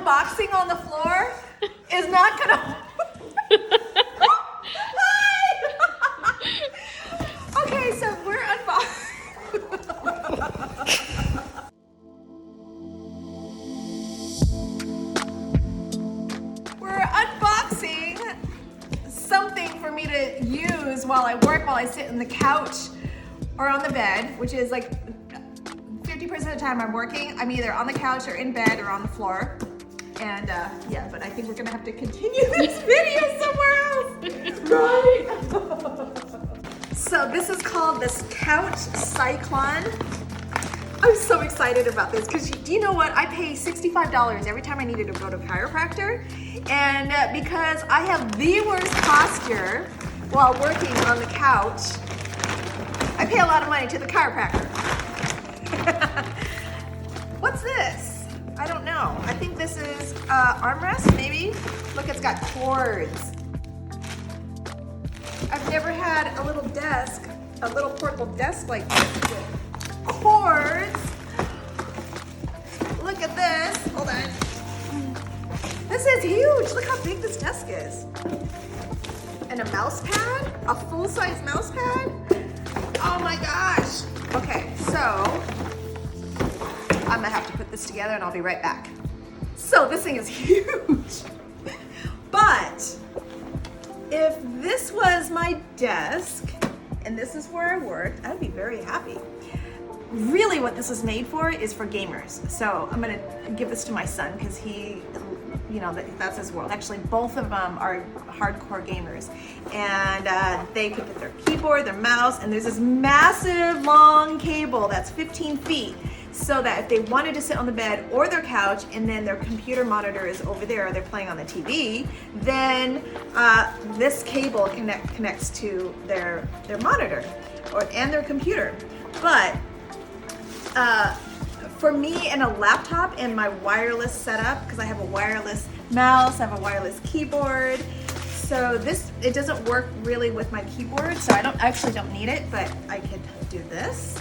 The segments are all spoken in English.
unboxing on the floor is not gonna. Okay, so we're unboxing. We're unboxing something for me to use while I work, while I sit on the couch or on the bed, which is like 50% of the time I'm working. I'm either on the couch or in bed or on the floor. And yeah, but I think we're gonna have to continue this video somewhere else. Right? So this is called this Couch Cycon. I'm so excited about this because do you know what? I pay $65 every time I needed to go to a chiropractor. And because I have the worst posture while working on the couch, I pay a lot of money to the chiropractor. What's this? I don't know. I think this is armrest, maybe? Look, it's got cords. I've never had a little desk, a little portable desk like this with cords. Look at this. Hold on. This is huge. Look how big this desk is. And a mouse pad? A full-size mouse pad? Oh my gosh. Okay, so I'm gonna have to put this together and I'll be right back. So this thing is huge. But if this was my desk and this is where I worked, I'd be very happy. Really what this is made for is for gamers. So I'm gonna give this to my son because he, you know, that's his world. Actually, both of them are hardcore gamers. And they could get their keyboard, their mouse, and there's this massive long cable that's 15 feet. So that if they wanted to sit on the bed or their couch and then their computer monitor is over there, or they're playing on the TV, then this cable connects to their monitor and their computer. But for me and a laptop and my wireless setup, because I have a wireless mouse, I have a wireless keyboard, so it doesn't work really with my keyboard, so I actually don't need it, but I could do this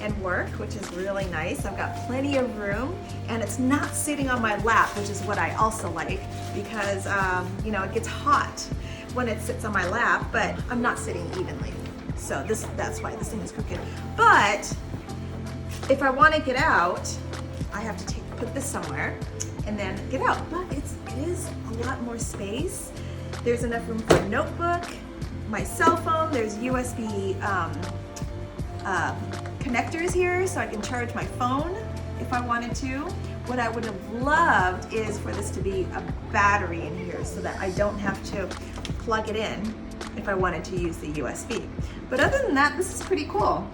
and work, which is really nice. I've got plenty of room and it's not sitting on my lap, which is what I also like because you know, it gets hot when it sits on my lap, but I'm not sitting evenly. So that's why this thing is crooked. But if I want to get out, I have to put this somewhere and then get out. But it is a lot more space. There's enough room for a notebook, my cell phone, there's USB connectors here so I can charge my phone if I wanted to. What I would have loved is for this to be a battery in here so that I don't have to plug it in if I wanted to use the USB. But other than that, this is pretty cool.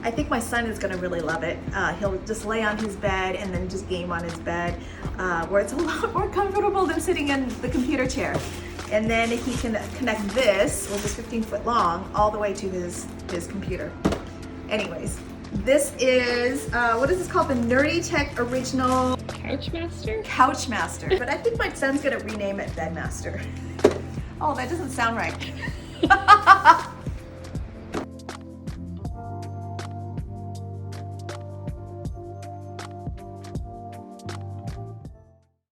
I think my son is gonna really love it. He'll just lay on his bed and then just game on his bed, where it's a lot more comfortable than sitting in the computer chair. And then he can connect this, which is 15 foot long, all the way to his computer. Anyways, this is, what is this called? The NerdyTec original Couchmaster? Couchmaster. But I think my son's gonna rename it Bedmaster. Oh, that doesn't sound right.